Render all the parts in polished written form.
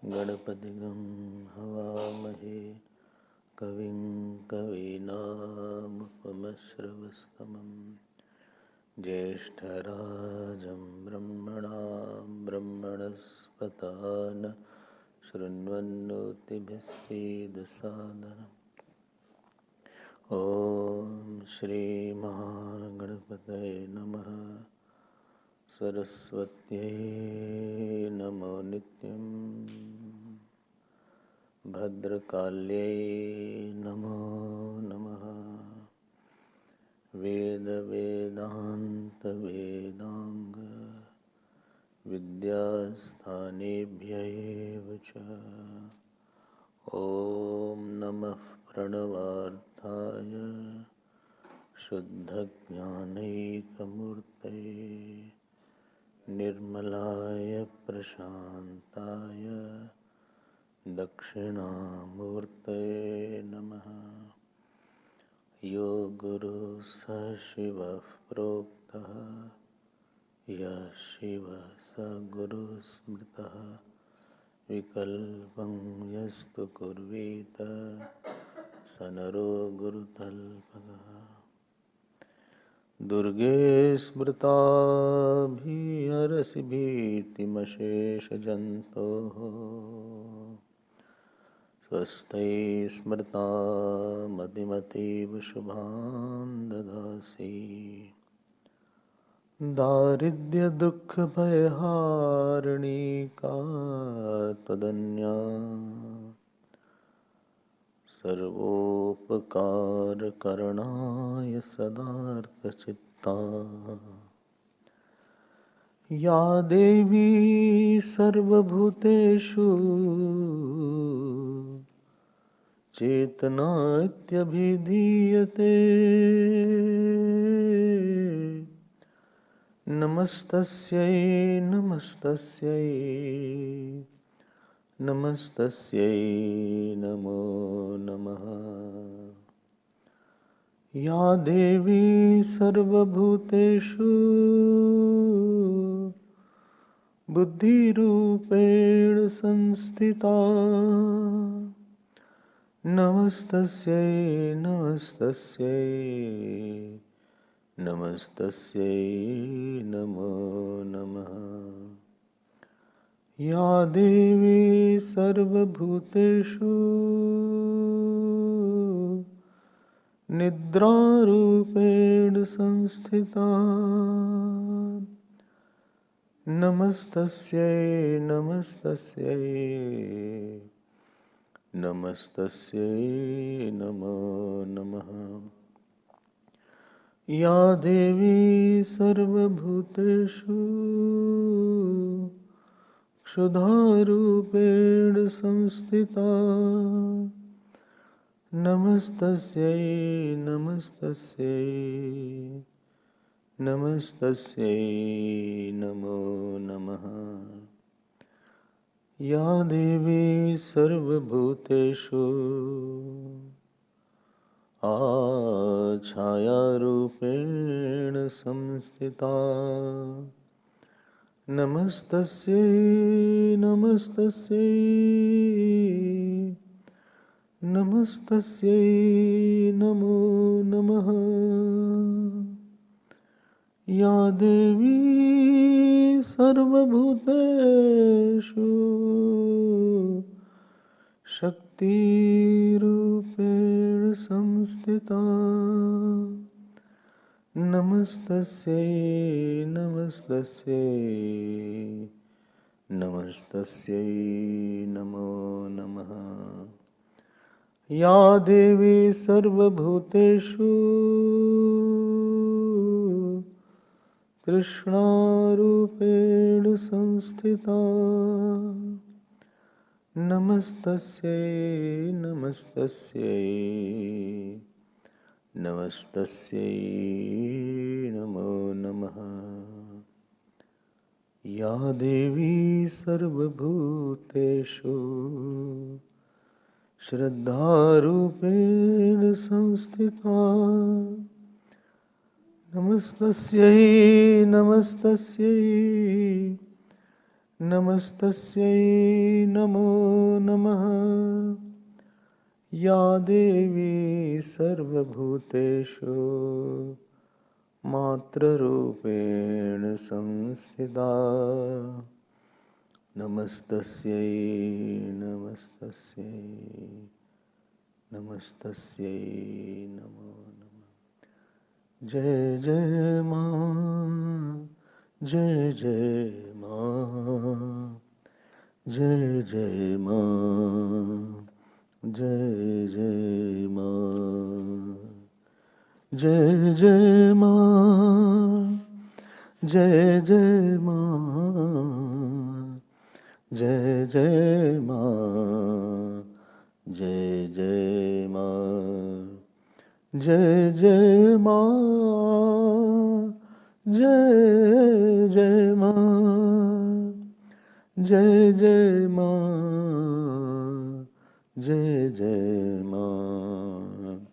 गणपतिगं हवामहे कविं कवीनामुपमश्रवस्तमं ज्येष्ठराजं ब्रह्मणां ब्रह्मणस्पतान् शृण्वन्नोतिभिः सीदसादनम्। ॐ श्रीमहागणपतये नमः। सरस्वत्यै नमो नित्यम्। भद्रकाल्यै नमो नमः। वेदवेदान्तवेदाङ्ग विद्यास्थानेभ्यैव च ॐ नमः प्रणवार्थाय शुद्धज्ञानैकमूर्तये निर्मलाय प्रशान्ताय दक्षिणामूर्तये नमः। यो गुरुः स शिवः प्रोक्तः यः शिवः स गुरुः स्मृतः विकल्पं यस्तु कुर्वीत स नरो गुरुतल्पः। दुर्गे स्मृता भीहरसि भीतिमशेषजन्तोः स्वस्ति स्मृता मतिमतीव शुभां ददासि। दारिद्र्यदुःखभयहारिणी का त्वदन्या सर्वोपकारकरणाय सदार्थचित्ता या देवी सर्वभूतेषु चेतना इत्यभिधीयते नमस्तस्यै नमस्तस्यै नमस्तस्यै नमो नमः। या देवी सर्वभूतेषु बुद्धिरूपेण संस्थिता नमस्तस्यै नमस्तस्यै नमस्तस्यै नमो नमः। या देवी सर्वभूतेषु निद्रारूपेण संस्थिता नमस्तस्यै नमस्तस्यै नमस्तस्यै नमो नमः। या देवी सर्वभूतेषु क्षुधारूपेण संस्थिता नमस्तस्यै नमस्तस्यै नमस्तस्यै नमो नमः। या देवी सर्वभूतेषु छायारूपेण संस्थिता नमस्तस्यै नमस्तस्यै नमस्तस्यै नमो नमः। या देवी सर्वभूतेषु शक्तिरूपेण संस्थिता नमस्तस्यै नमस्तस्यै नमस्तस्यै नमो नमः। या देवी सर्वभूतेषु कृष्णारूपेण संस्थिता नमस्तस्यै नमस्तस्यै नमस्तस्यै नमो नमः। या देवी सर्वभूतेषु श्रद्धारूपेण संस्थिता नमस्तस्यै नमस्तस्यै नमस्तस्यै नमो नमः। या देवी सर्वभूतेषु मातृरूपेण संस्थिता नमस्तस्यै नमस्तस्यै नमस्तस्यै नमो नमः। जय जय माँ, जय जय माँ, जय जय माँ, जय जय माँ, जय जय माँ, जय जय माँ, जय जय माँ, जय जय माँ, जय जय माँ, जय जय माँ, जय जय माँ, जय जय माँ।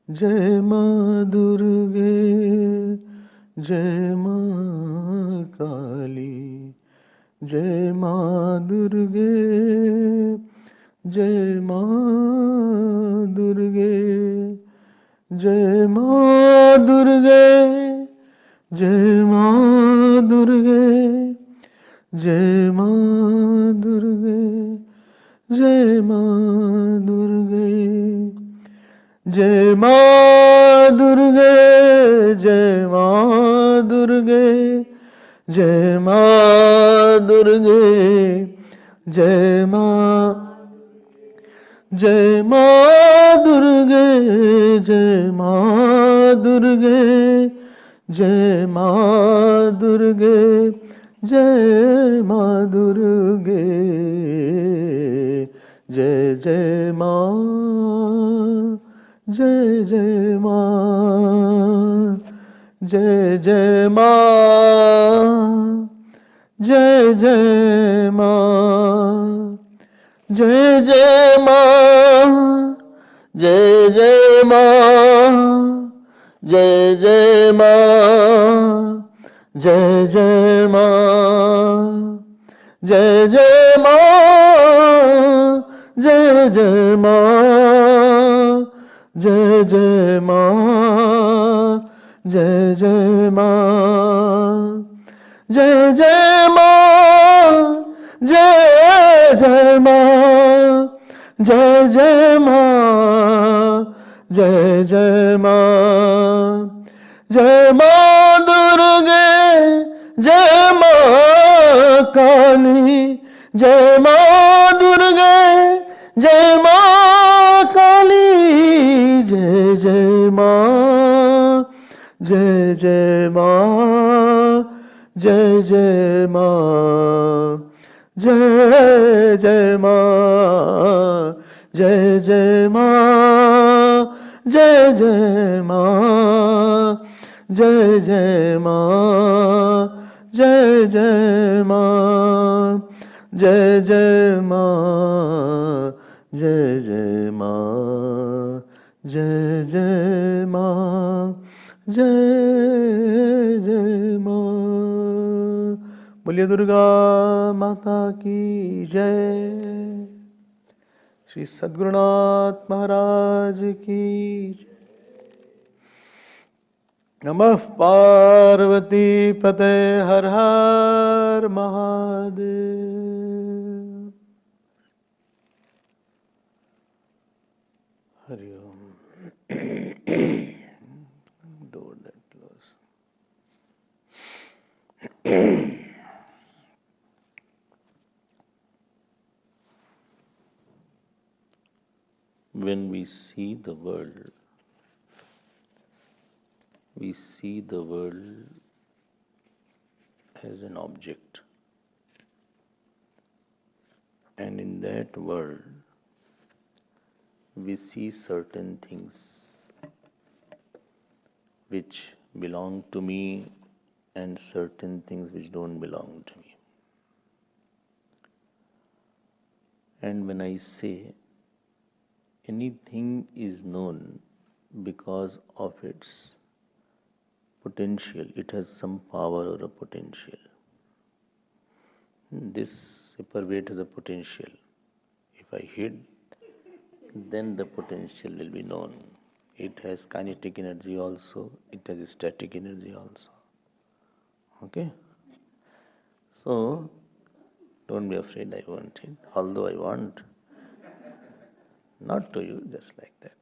जय माँ दुर्गे, जय माँ काली, जय माँ दुर्गे, जय माँ दुर्गे, जय माँ दुर्गे, जय माँ दुर्गे, जय माँ दुर्गे, जय माँ दुर्गे, जय माँ दुर्गे, जय माँ दुर्गे, जय माँ दुर्गे, जय माँ, जय माँ दुर्गे, जय माँ दुर्गे, जय माँ दुर्गे, जय माँ दुर्गे, जय जय माँ, जय जय माँ, जय जय माँ, जय जय माँ, जय जय माँ, जय जय माँ, जय जय माँ, जय जय माँ, जय जय माँ, जय जय माँ, जय जय माँ, जय जय माँ, जय जय माँ, जय जय माँ, जय जय माँ, जय जय माँ, जय माँ दुर्गे, जय माँ काली, जय माँ दुर्गे, जय माँ काली, जय जय माँ, जय जय माँ, जय जय माँ, जय जय माँ, जय जय माँ, जय जय माँ, जय जय माँ, जय जय माँ, जय जय माँ, जय जय माँ, जय जय माँ, जय जय माँ। बोलिए दुर्गा माता की जय। श्री सद्गुरुनाथ महाराज की जय। नमः पार्वती पते हर हर महादेव। हरि ओम। Door that close. when we see the world as an object. And in that world, we see certain things which belong to me and certain things which don't belong to me. And when I say anything is known because of its potential, it has some power or a potential. This paperweight has a potential. If I hit, then the potential will be known. It has kinetic energy also, it has static energy also. Okay? So, don't be afraid I want it, although I want. Not to you, just like that.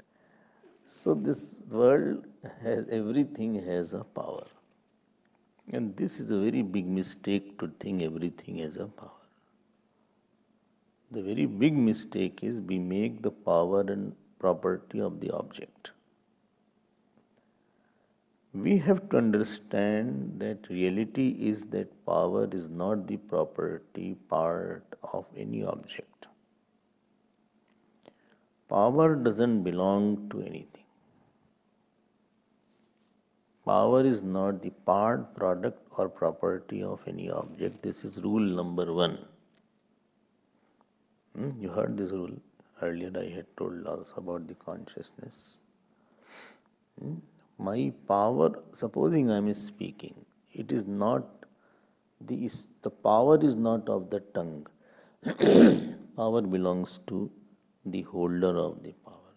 So this world has, everything has a power. And this is a very big mistake to think everything has a power. The very big mistake is we make the power and property of the object. We have to understand that reality is that power is not the property part of any object. Power doesn't belong to anything. Power is not the part, product, or property of any object. This is rule number 1. You heard this rule earlier. I had told also about the consciousness. My power, supposing I am speaking, it is not the power is not of the tongue. Power belongs to the holder of the power.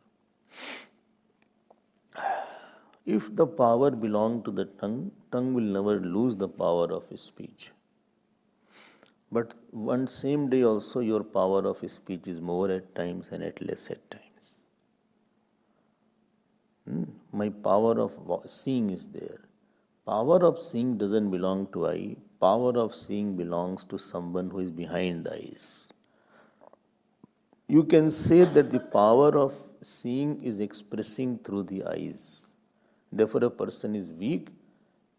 If the power belonged to the tongue will never lose the power of speech. But one same day also your power of speech is more at times and at less at times. My power of seeing is there. Power of seeing doesn't belong to eye. Power of seeing belongs to someone who is behind the eyes. You can say that the power of seeing is expressing through the eyes. Therefore, a person is weak,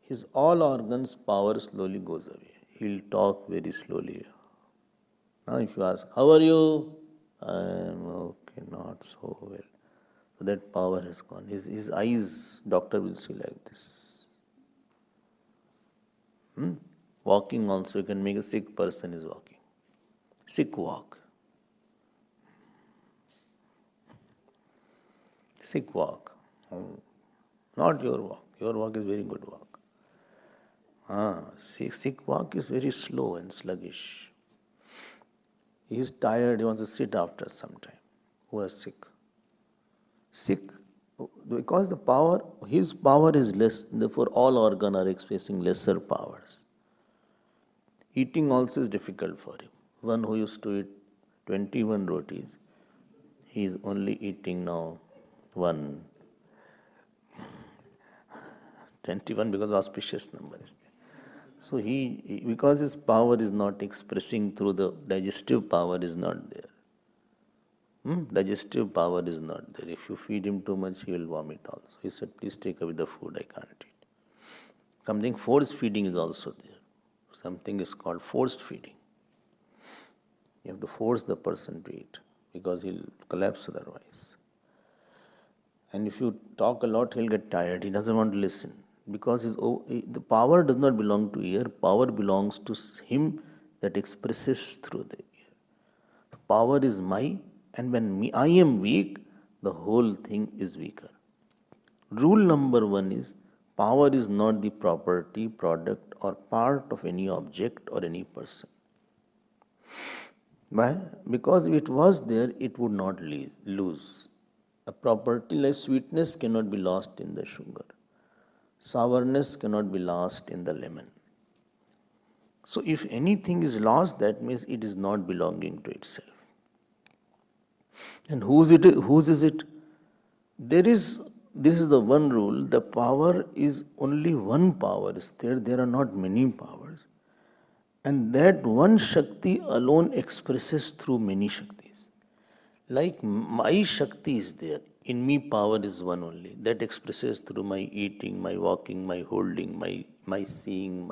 his all organs' power slowly goes away. He'll talk very slowly. Now, if you ask, how are you? I am okay, not so well. So that power has gone. His eyes, doctor will see like this. Walking also, you can make a sick person is walking. Sick walk. Sick walk. Not your walk. Your walk is very good walk. Sick walk is very slow and sluggish. He is tired, he wants to sit after some time. Who is sick? Sick, because the power, his power is less, therefore all organs are expressing lesser powers. Eating also is difficult for him. One who used to eat 21 rotis, he is only eating now 1. 21 because auspicious number is there. So he, because his power is not expressing through the digestive power is not there. Digestive power is not there. If you feed him too much, he will vomit also. He said, please take away the food, I can't eat. Something force feeding is also there. Something is called forced feeding. You have to force the person to eat because he'll collapse otherwise. And if you talk a lot, he'll get tired. He doesn't want to listen. Because the power does not belong to ear, power belongs to him that expresses through the ear. Power is my, and when I am weak, the whole thing is weaker. Rule number 1 is, power is not the property, product, or part of any object or any person. Why? Because if it was there, it would not lose. A property like sweetness cannot be lost in the sugar. Sourness cannot be lost in the lemon. So if anything is lost, that means it is not belonging to itself. And whose is it? This is the one rule. The power is only one power is there. There are not many powers. And that one Shakti alone expresses through many Shaktis. Like my Shakti is there. In me, power is one only. That expresses through my eating, my walking, my holding, my seeing,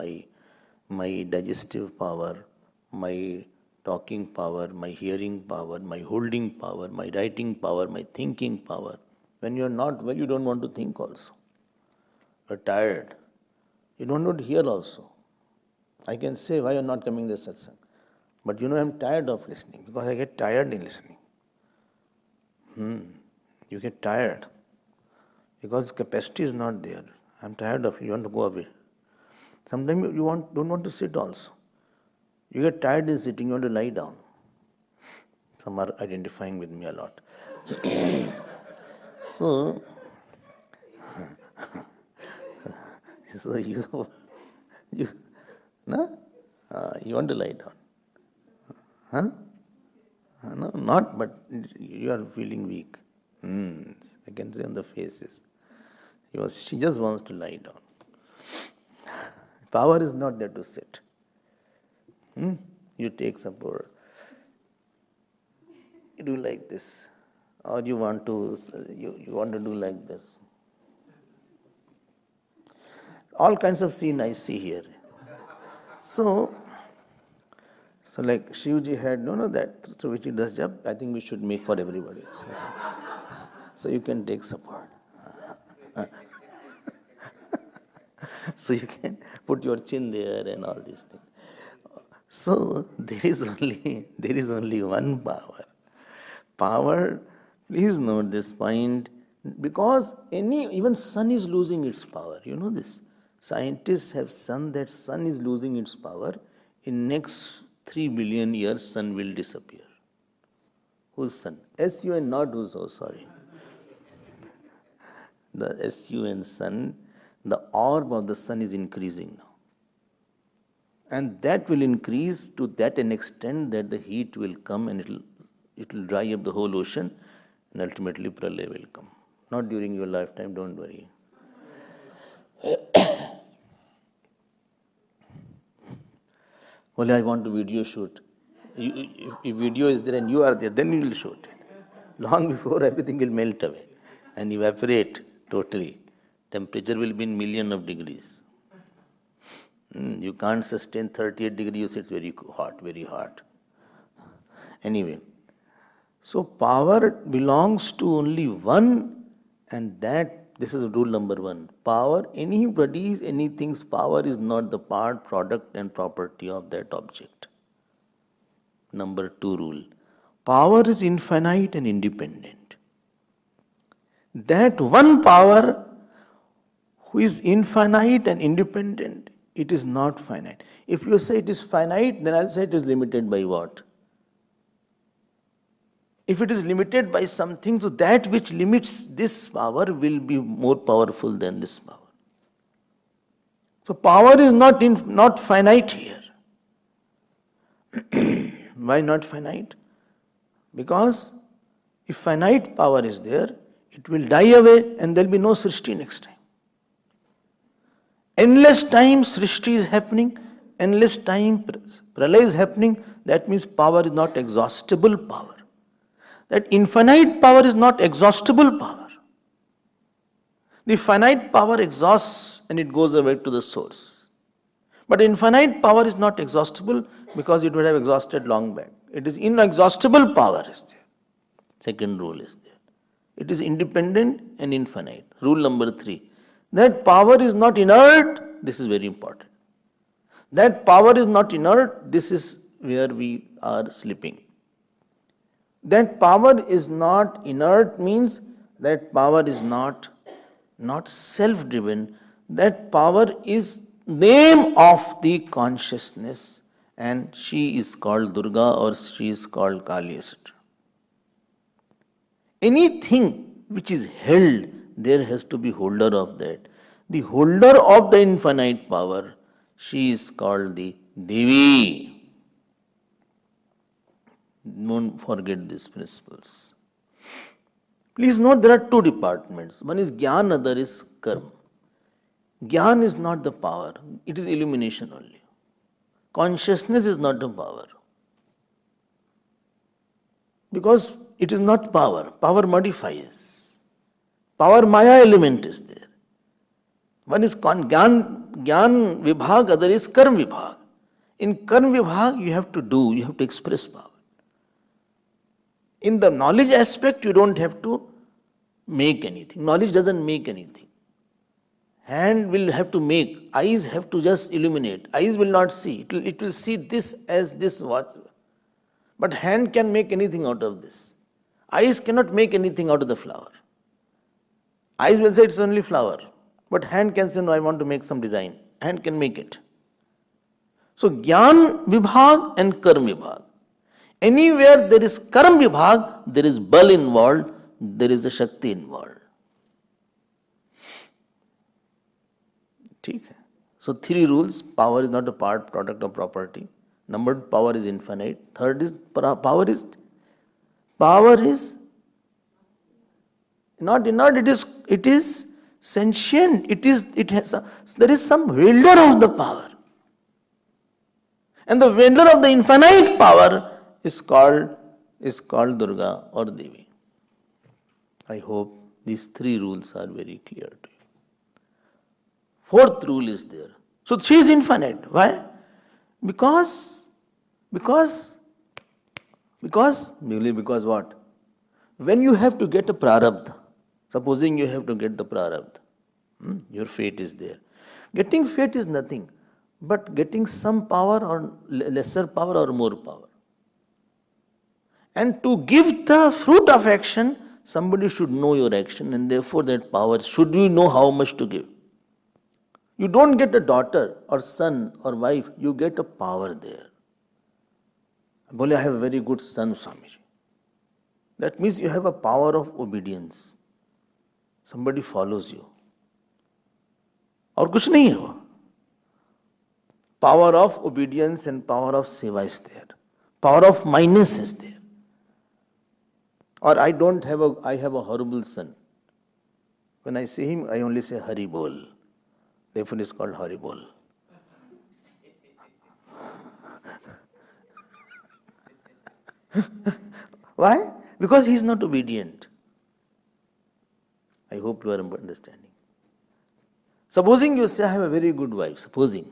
my digestive power, my talking power, my hearing power, my holding power, my writing power, my thinking power. When you are not well, you don't want to think also. You are tired. You don't want to hear also. I can say, why you are not coming this satsang? But I am tired of listening because I get tired in listening. You get tired because capacity is not there. I'm tired of it. You want to go away. Sometimes you don't want to sit also. You get tired in sitting, you want to lie down. Some are identifying with me a lot. So you want to lie down. Huh? No, not, but you are feeling weak. I can see on the faces. She just wants to lie down. Power is not there to sit. You take support. You do like this, or you want to do like this. All kinds of scene I see here. So like Shivji had, that through which he does job, I think we should make for everybody else. So you can take support. So you can put your chin there and all these things. So there is only one power. Power, please note this point, because even sun is losing its power. You know this. Scientists have shown that sun is losing its power. In next 3 billion years, sun will disappear. Whose sun? SUN, not whose, sorry. The SUN sun, the orb of the sun is increasing now. And that will increase to that an extent that the heat will come and it will dry up the whole ocean, and ultimately pralaya will come. Not during your lifetime, don't worry. Well, I want to video shoot. If video is there and you are there, then you will shoot it. Long before, everything will melt away and evaporate totally. Temperature will be in millions of degrees. You can't sustain 38 degrees, it's very hot, very hot. Anyway, so power belongs to only one, and this is rule number one. Power, anything's power is not the part, product and property of that object. Number two rule. Power is infinite and independent. That one power who is infinite and independent, it is not finite. If you say it is finite, then I'll say it is limited by what? If it is limited by something, so that which limits this power will be more powerful than this power. So power is not finite here. Why not finite? Because if finite power is there, it will die away and there will be no Srishti next time. Endless time Srishti is happening, endless time pralaya is happening, that means power is not exhaustible power. That infinite power is not exhaustible power. The finite power exhausts and it goes away to the source. But infinite power is not exhaustible because it would have exhausted long back. It is inexhaustible power is there. Second rule is there. It is independent and infinite. Rule number 3. That power is not inert. This is very important. That power is not inert. This is where we are slipping. That power is not inert means that power is not self-driven. That power is name of the consciousness, and she is called Durga or she is called Kali, etc. Anything which is held, there has to be holder of that. The holder of the infinite power, she is called the Devi. Don't forget these principles. Please note there are two departments. One is Gyan, other is Karma. Gyan is not the power, it is illumination only. Consciousness is not the power. Because it is not power. Power modifies. Power Maya element is there. One is Gyan Vibhag, other is Karm Vibhag. In Karm Vibhag, you have to do, you have to express power. In the knowledge aspect, you don't have to make anything. Knowledge doesn't make anything. Hand will have to make, eyes have to just illuminate. Eyes will not see. It will see this as this what. But hand can make anything out of this. Eyes cannot make anything out of the flower. Eyes will say it's only flower. But hand can say, no, I want to make some design. Hand can make it. So, Gyan Vibhag and Karm Vibhag. Anywhere there is Karm Vibhag, there is Bal involved, there is a Shakti involved. So, three rules. Power is not a product of property. Number two, power is infinite. Third is power is not it is sentient. There is some wielder of the power. And the wielder of the infinite power is called Durga or Devi. I hope these three rules are very clear to you. Fourth rule is there. So she is infinite. Why? Because what? When you have to get a prarabdha, supposing you have to get the prarabdha, your fate is there. Getting fate is nothing, but getting some power or lesser power or more power. And to give the fruit of action, somebody should know your action, and therefore that power, should you know how much to give. You don't get a daughter or son or wife, you get a power there. Bole, I have a very good son, Swamiji. That means you have a power of obedience. Somebody follows you. और कुछ नहीं है वो. Power of obedience and power of seva is there. Power of minus is there. Or I have a horrible son. When I see him, I only say Hari Bol. Therefore, it's called Hari Bol. Why? Because he is not obedient. I hope you are understanding. Supposing you say, I have a very good wife. Supposing.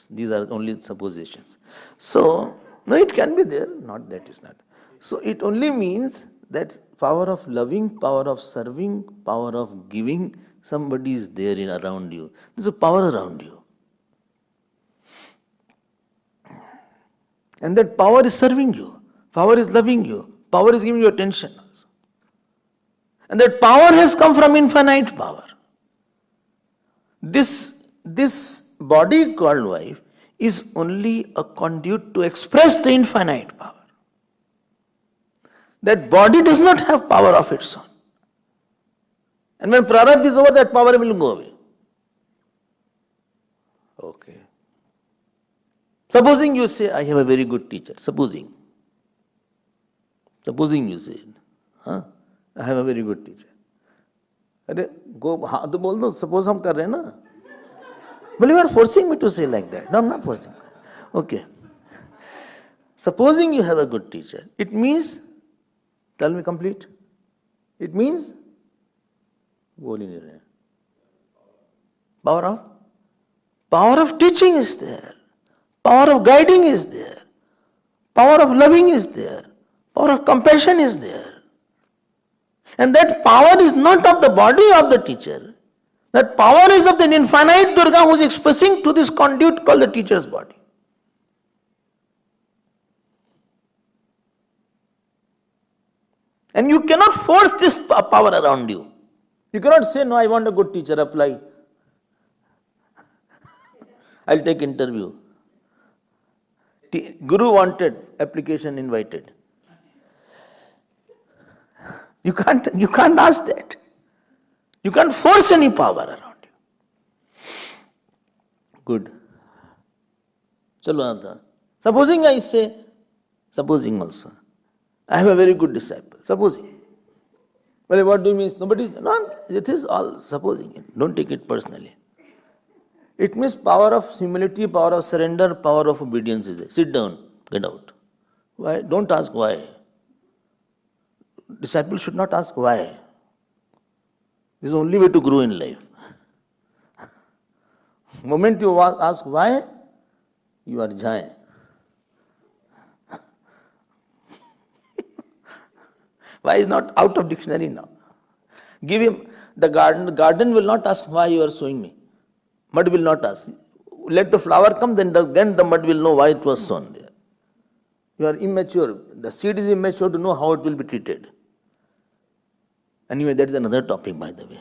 These are only suppositions. So, no, it can be there. Not that is not. So, it only means that power of loving, power of serving, power of giving, somebody is there around you. There's a power around you. And that power is serving you. Power is loving you. Power is giving you attention also. And that power has come from infinite power. This body called wife is only a conduit to express the infinite power. That body does not have power of its own. And when prarabdha is over, that power will go away. Okay. Supposing you say, I have a very good teacher. Supposing you say, I have a very good teacher. अरे go हाँ तो बोल दो. Suppose हम कर रहे हैं ना. Well, you are forcing me to say like that. No, I'm not forcing. Okay. Supposing you have a good teacher, it means, tell me complete. It means, बोल ही नहीं रहे. Power of teaching is there. Power of guiding is there. Power of loving is there. Power of compassion is there. And that power is not of the body of the teacher. That power is of the infinite Durga who is expressing to this conduit called the teacher's body. And you cannot force this power around you. You cannot say, no, I want a good teacher, apply. I'll take interview. Guru wanted, application invited. You can't ask that. You can't force any power around you. Good. Chalo, supposing I say, supposing also, I have a very good disciple. Supposing. Well, what do you mean? No, it is all supposing. Don't take it personally. It means power of humility, power of surrender, power of obedience is there. Sit down, get out. Why? Don't ask why. disciple should not ask why. This is the only way to grow in life. Moment you ask why, you are giant. Why is not out of dictionary now? Give him the garden. The garden will not ask why you are sowing me. Mud will not ask. Let the flower come, then the mud will know why it was sown there. You are immature. The seed is immature to know how it will be treated. Anyway, that is another topic, by the way.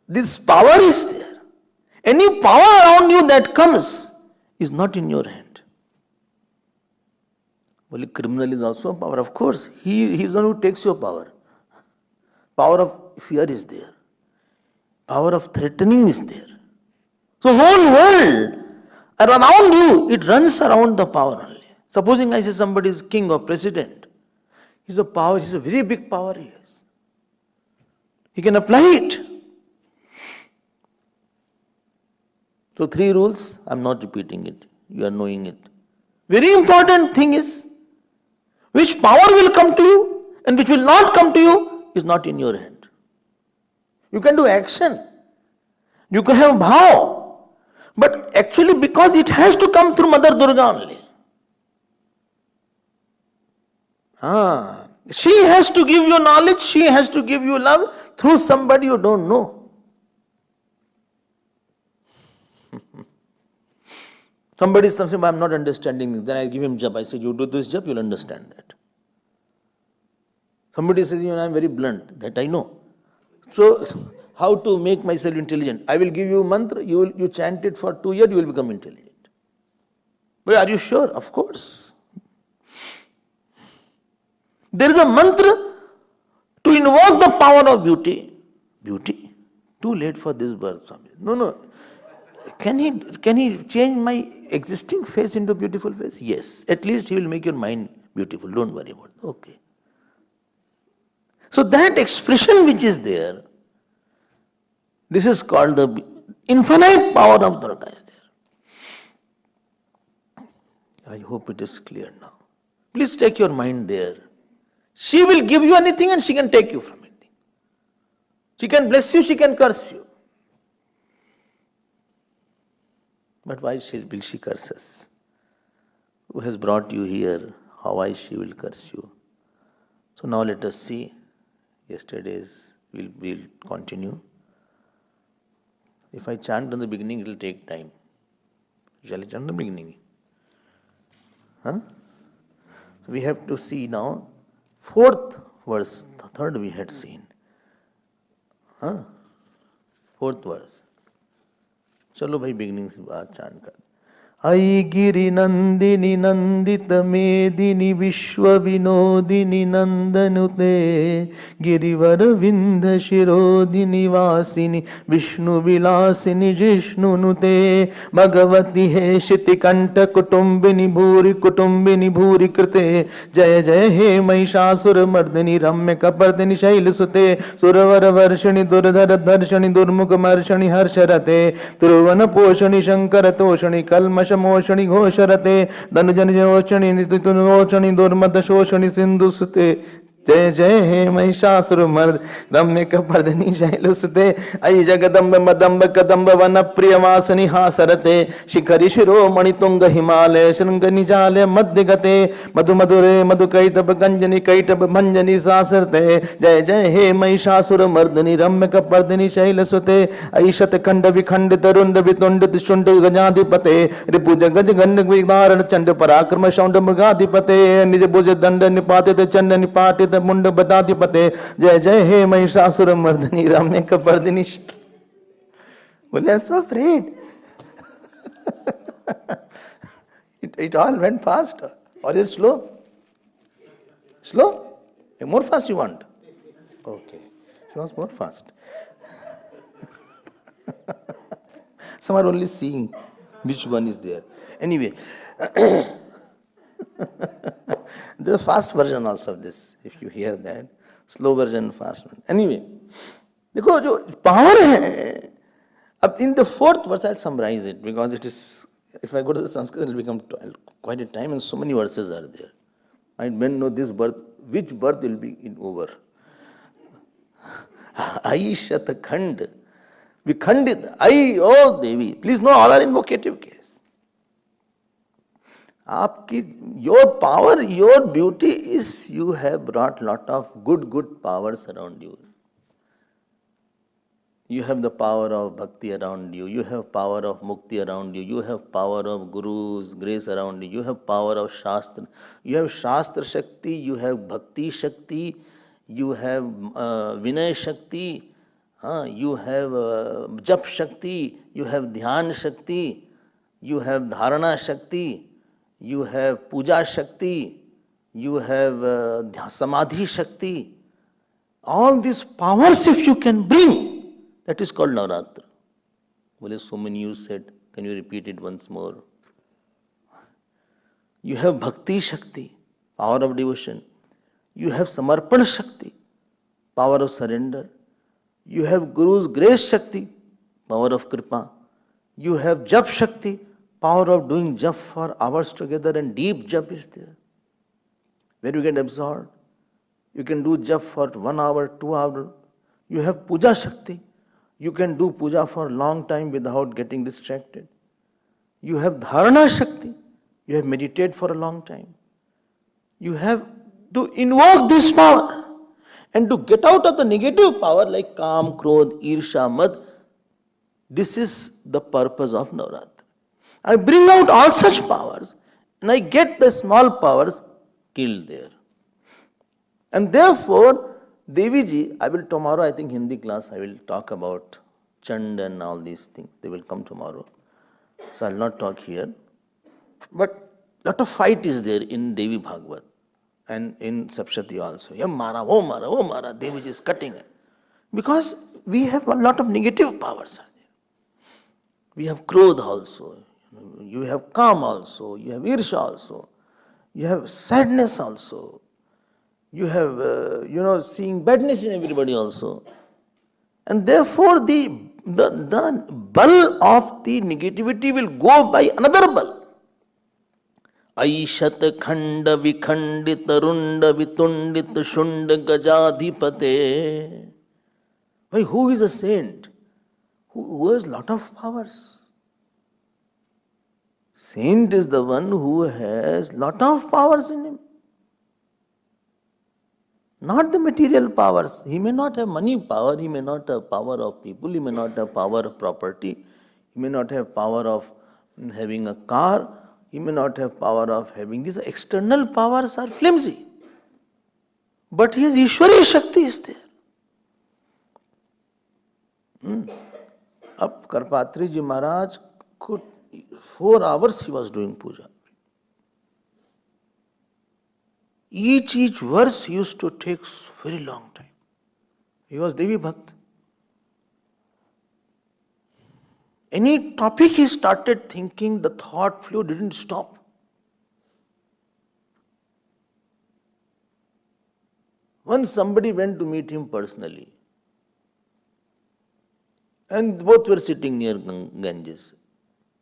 This power is there. Any power around you that comes is not in your hand. Well, criminal is also a power, of course. He is the one who takes your power. Power of fear is there. Power of threatening is there. So whole world around you, it runs around the power only. Supposing I say somebody is king or president, he's a power, he's a very big power he has. He can apply it. So 3 rules, I'm not repeating it. You are knowing it. Very important thing is, which power will come to you and which will not come to you is not in your hand. You can do action. You can have bhav. But actually because it has to come through Mother Durga only. She has to give you knowledge, she has to give you love through somebody you don't know. Somebody is saying, I'm not understanding this. Then I give him job. I say, you do this job, you'll understand that. Somebody says, I'm very blunt. That I know. So, how to make myself intelligent? I will give you a mantra, you chant it for 2 years, you will become intelligent. But are you sure? Of course. There is a mantra to invoke the power of beauty. Beauty? Too late for this birth. No. Can he change my existing face into beautiful face? Yes. At least he will make your mind beautiful. Don't worry about it. Okay. So that expression which is there, this is called the infinite power of Durga is there. I hope it is clear now. Please take your mind there. She will give you anything and she can take you from anything. She can bless you, she can curse you. But why will she curse us? Who has brought you here? Why she will curse you? So now let us see. Yesterday's we'll continue. If I chant in the beginning, it will take time. Shall I chant in the beginning? So we have to see now 4th verse. 3rd we had seen. 4th verse. चलो भाई beginning से बात चांद कर. आई गिरि नंदिनी नंदित मेदिनी विश्व विनोदिनी नंदनुते गिरिवर विंध शिरोदिनी वासिनी विष्णु विलासिनी जिष्णुनुते भगवती हे शितिकंठ कुटुंबिनी भूरि कृते जय जय हे महिषासुर मर्दिनी रम्य कपर्दिनी शैलसुते सुरवर वर्षिणी दुर्धर दर्शनी दुर्मुख मर्षणी हर्षरते त्रिभुवन पोषणी शंकर तोषणी कल्मष मोषणी घोषरते धनुजन जोषणी नितुनोषणी दुर्मद शोषणी सिंधुसुते जय जय हे महिषासुर मर्द रम्य कपर्दिनी शैलसुते अयि जगदम्ब मदम्ब कदम्ब वन प्रियवासिनी हासरते शिखरि शिरोमणि तुंग हिमालय शृंग निजालय मध्य गते मधु मधुरे मधु कैटभ गंजनी कैटभ भंजनी सासरते जय जय हे महिषासुर मर्दिनी रम्य कपर्दिनी शैलसुते अयि शतखंड विखंडित रुंड वितुंडित शुंड गजाधिपते रिपुज गज गंड विदारण चंड पराक्रम शौंड मृगाधिपते निज भुज दंड निपातित चंड निपातित मुंड बदाधिपते जय जय हे महिषासुर मर्दिनी रम्य कपर्दिनी. Well, I'm so afraid. it all went fast. Or is it slow? Slow? More fast you want? Okay. She wants more fast. Some are only seeing which one is there. Anyway. There's a fast version also of this, if you hear that. Slow version, fast one. Anyway, देखो जो power है, अब in the 4th verse I'll summarize it because it is, if I go to the Sanskrit it will become quite a time and so many verses are there. I men know this which birth will be in over. I Shat Khand. Vikhandit. I, oh Devi. Please know all are invocative case. Your power, your beauty is you have brought lot of good powers around you. You have the power of bhakti around you. You have power of mukti around you. You have power of Guru's grace around you. You have power of Shastra. You have Shastra Shakti. You have Bhakti Shakti. You have Vinay Shakti. You have Jap Shakti. You have Dhyan Shakti. You have Dharana Shakti. You have Puja Shakti. You have Samadhi Shakti. All these powers, if you can bring, that is called Navratri. Well, so many you said, can you repeat it once more? You have Bhakti Shakti, power of devotion. You have Samarpan Shakti, power of surrender. You have Guru's grace Shakti, power of Kripa. You have Jap Shakti, power of doing jap for hours together, and deep jap is there. Where you get absorbed. You can do jap for 1 hour, 2 hours. You have Puja Shakti. You can do puja for a long time without getting distracted. You have Dharana Shakti. You have meditate for a long time. You have to invoke this power and to get out of the negative power like Kam, Krodh, Irsha, Mad. This is the purpose of Navratri. I bring out all such powers and I get the small powers killed there. And therefore, Devi ji, I will tomorrow, I think Hindi class, I will talk about Chand and all these things. They will come tomorrow. So I will not talk here. But lot of fight is there in Devi Bhagavad and in Sapshati also. Yeah, Mara, oh Mara, oh Mara, Devi ji is cutting it. Because we have a lot of negative powers. We have Krodh also. You have Kam also. You have Irsha also. You have sadness also. You have, seeing badness in everybody also. And therefore, the ball of the negativity will go by another ball. Aishat Khanda Vikhandita Runda Vitundit Shunda Gajadhipate. Why, who is a saint? Who has lot of powers? Saint is the one who has lot of powers in him. Not the material powers. He may not have money power, he may not have power of people, he may not have power of property, he may not have power of having a car, he may not have power of having these external powers are flimsy. But his Ishwari Shakti is there. Up Karpatri Ji Maharaj could 4 hours he was doing puja. Each verse used to take very long time. He was Devi Bhakt. Any topic he started thinking, the thought flow didn't stop. Once somebody went to meet him personally, and both were sitting near Ganges.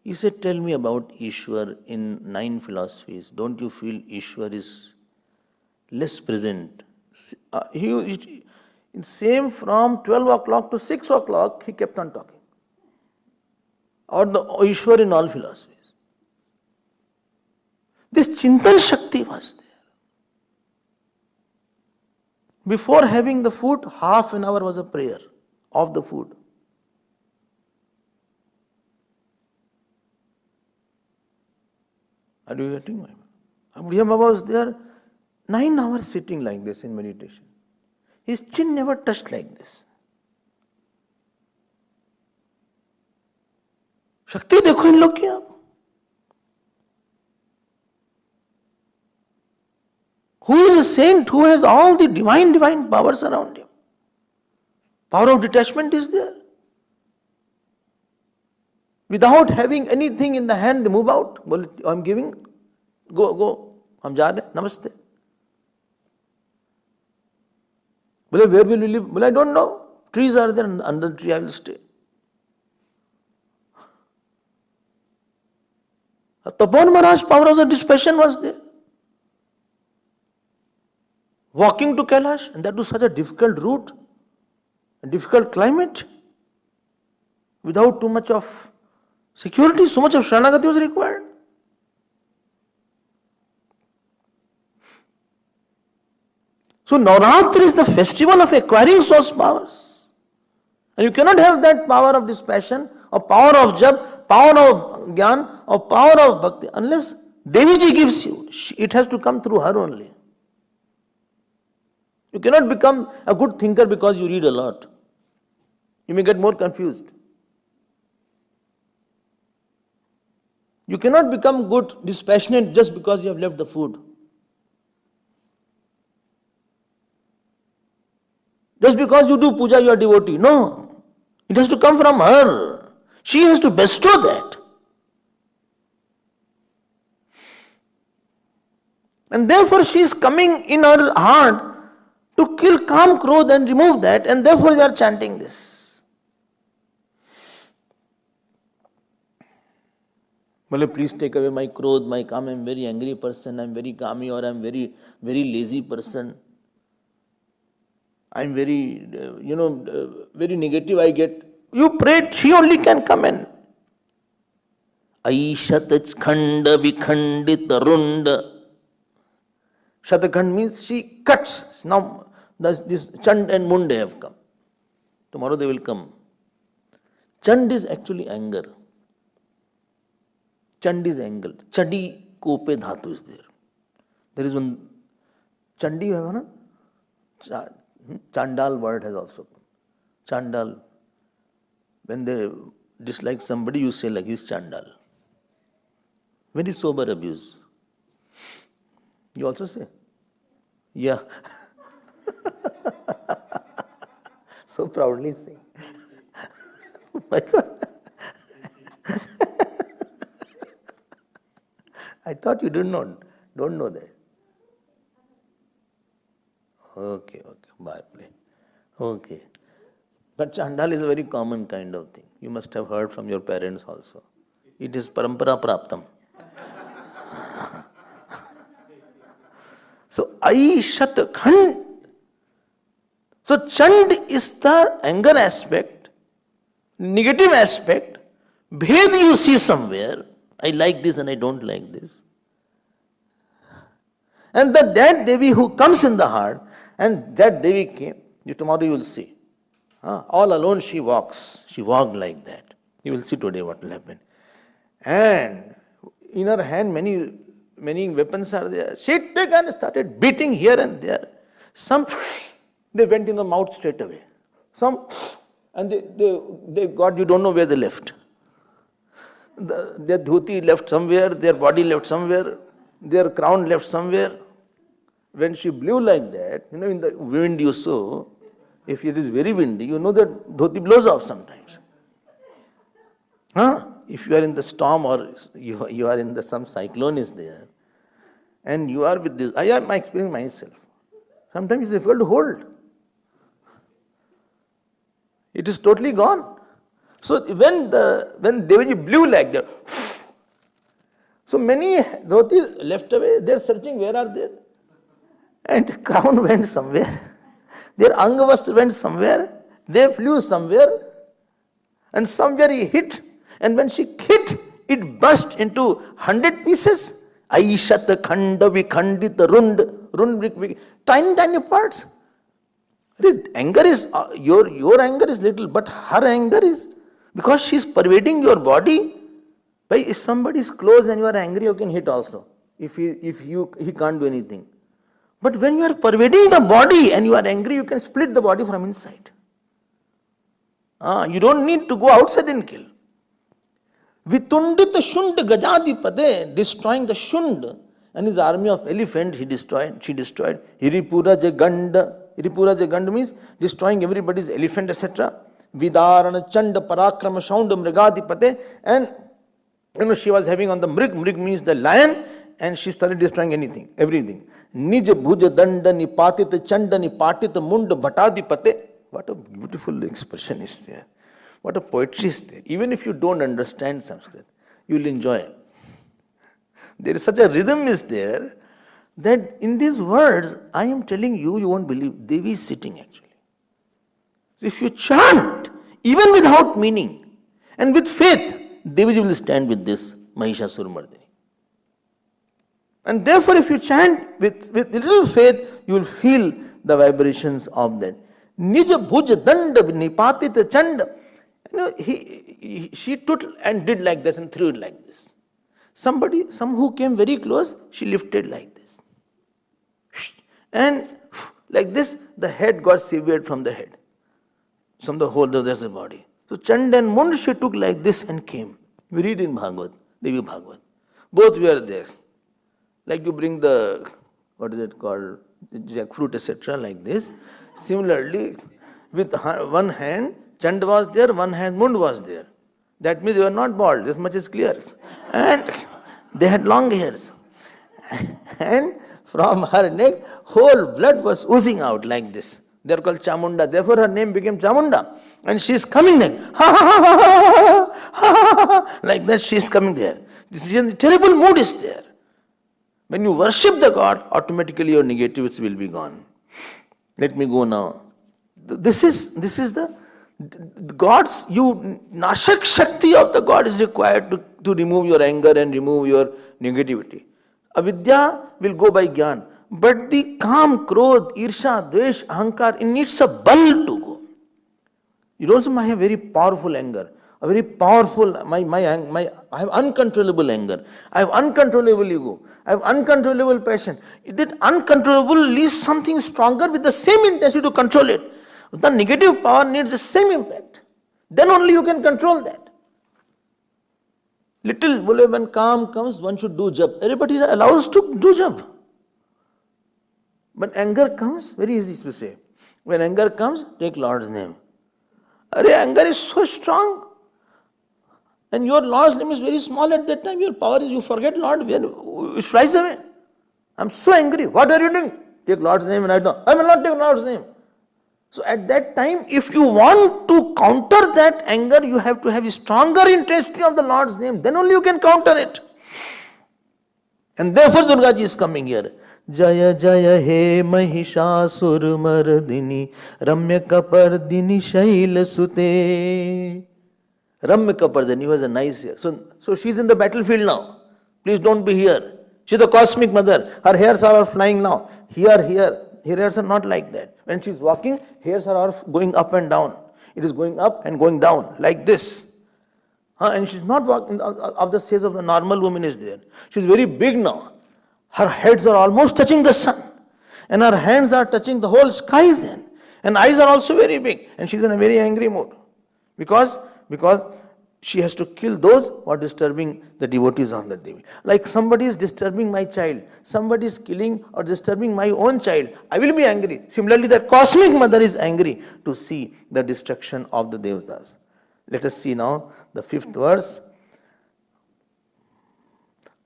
He said, tell me about Ishwar in 9 philosophies. Don't you feel Ishwar is less present? Same from 12 o'clock to 6 o'clock, he kept on talking. Or the Ishwar in all philosophies. This Chintan Shakti was there. Before having the food, half an hour was a prayer of the food. Are you getting my point? Abdiyam Baba was there 9 hours sitting like this in meditation. His chin never touched like this. Shakti देखो इन लोग की आप. Who is a saint who has all the divine powers around him? Power of detachment is there. Without having anything in the hand, they move out. Well, I'm giving. Go. हम जा रहे. Namaste. Well, where will we live? Well, I don't know. Trees are there. Under the tree I will stay. Tapan Maharaj, power of the dispassion was there. walking to Kailash, and that was such a difficult route, a difficult climate, without too much of security, so much of Sharanagati was required. So Navratri is the festival of acquiring those powers. And you cannot have that power of dispassion, or power of jap, power of jnana, or power of bhakti, unless Deviji gives you. It has to come through her only. You cannot become a good thinker because you read a lot. You may get more confused. You cannot become good, dispassionate just because you have left the food. Just because you do puja, you are devotee. No. It has to come from her. She has to bestow that. And therefore she is coming in her heart to kill Kam, Krodh and remove that, and therefore they are chanting this. Well, please take away my Krodh, my Kam, I am very angry person, I am very Kami, or I am very lazy person. I am very, very negative I get. You pray, she only can come in. Aishat khanda vikhandita runda. Shatakhand means she cuts. Now, this Chand and Mund have come. Tomorrow they will come. Chand is actually anger. Chand is anger. Chadi kope dhatu is there. There is one Chandi, you have na? Chandal word has also come. Chandal. When they dislike somebody, you say like he's Chandal. Very sober abuse. You also say? Yeah. So proudly saying. Oh my God. I thought you don't know that. Okay, bye, play. Okay. But Chandal is a very common kind of thing. You must have heard from your parents also. It is parampara praptam. So, Aishat Khand. So, Chand is the anger aspect, negative aspect. Bhed you see somewhere. I like this and I don't like this. And that Devi who comes in the heart, and that Devi came, tomorrow you will see. All alone she walks. She walked like that. You will see today what will happen. And in her hand many weapons are there. She took and started beating here and there. Some, they went in the mouth straight away. Some, and they got, you don't know where they left. Their dhoti left somewhere, their body left somewhere, their crown left somewhere. When she blew like that, in the wind you saw, if it is very windy, you know that dhoti blows off sometimes. If you are in the storm or you are in some cyclone is there, and you are with this, I am experiencing myself. Sometimes it's difficult to hold. It is totally gone. So when Devji blew like that, so many dhotis left away, they are searching where are they? And crown went somewhere. Their angavastra went somewhere. They flew somewhere. And somewhere he hit. And when she hit, it burst into 100 pieces. Aishat khanda vikhandita rund, tiny parts. Anger is, your anger is little, but her anger is, because she is pervading your body. If somebody is close and you are angry, you can hit also. If he can't do anything. But when you are pervading the body and you are angry, you can split the body from inside. You don't need to go outside and kill. Vitundita Shund Gajadipade, destroying the Shund and his army of elephant, she destroyed. Hiripura Jaganda means destroying everybody's elephant, etc. Vidarana Chanda Parakrama Shaunda Mrigadipade, and she was having on the Mrig means the lion, and she started destroying everything. Nij Bhuja Danda Nipatita Chanda Nipatita Munda Bhatadipate. What a beautiful expression is there. What a poetry is there. Even if you don't understand Sanskrit, you will enjoy it. There is such a rhythm is there. that in these words, I am telling you, you won't believe, Devi is sitting actually. So if you chant, even without meaning, and with faith, Devi will stand with this Mahishasuramardini. And therefore, if you chant with little faith, you will feel the vibrations of that. Nija bhuj danda nipatit chanda. She took and did like this and threw it like this. Some who came very close, she lifted like this. And like this, the head got severed from the head, from the whole of the body. So Chand and Mund she took like this and came. We read in Bhagavad, Devi Bhagavad. Both were there. Like you bring the, what is it called, jackfruit, etc. like this. Similarly, with one hand, Chand was there, one hand Mund was there. That means they were not bald, this much is clear. And they had long hairs. And from her neck, whole blood was oozing out like this. They are called Chamunda. Therefore, her name became Chamunda. And she is coming there. Like that, she is coming there. This is a terrible mood is there. When you worship the God, automatically your negatives will be gone. Let me go now. This is the God's, Nashak Shakti of the God is required to remove your anger and remove your negativity. Avidya will go by Gyan. But the Kam, Krodh, Irsha, Dvesh, Ahankar, it needs a bal to go. You also might have very powerful anger. A very powerful, I have uncontrollable anger. I have uncontrollable ego. I have uncontrollable passion. That uncontrollable needs something stronger with the same intensity to control it. The negative power needs the same impact. Then only you can control that. Little, when calm comes, one should do jap. Everybody allows to do jap. But anger comes, very easy to say. When anger comes, take Lord's name. Anger is so strong. And your Lord's name is very small at that time. Your power is, you forget Lord, it flies away. I'm so angry. What are you doing? Take Lord's name right now. I will not take Lord's name. So at that time, if you want to counter that anger, you have to have a stronger intensity of the Lord's name. Then only you can counter it. And therefore Durga Ji is coming here. Jaya Jaya He Mahishasur Mardini Ramya Kapardini Shaila Sute. Ramya Kapardini was a nice here. So she's in the battlefield now. Please don't be here. She's the cosmic mother. Her hairs are flying now. Here. Her hairs are not like that. When she's walking, hairs are going up and down. It is going up and going down like this. And she's not walking of the size of the normal woman is there. She's very big now. Her heads are almost touching the sun. And her hands are touching the whole sky then. And eyes are also very big. And she's in a very angry mood. Because she has to kill those who are disturbing the devotees of the Devi. Like somebody is disturbing my child, somebody is killing or disturbing my own child, I will be angry. Similarly, the cosmic mother is angry to see the destruction of the Devatas. Let us see now the 5th verse.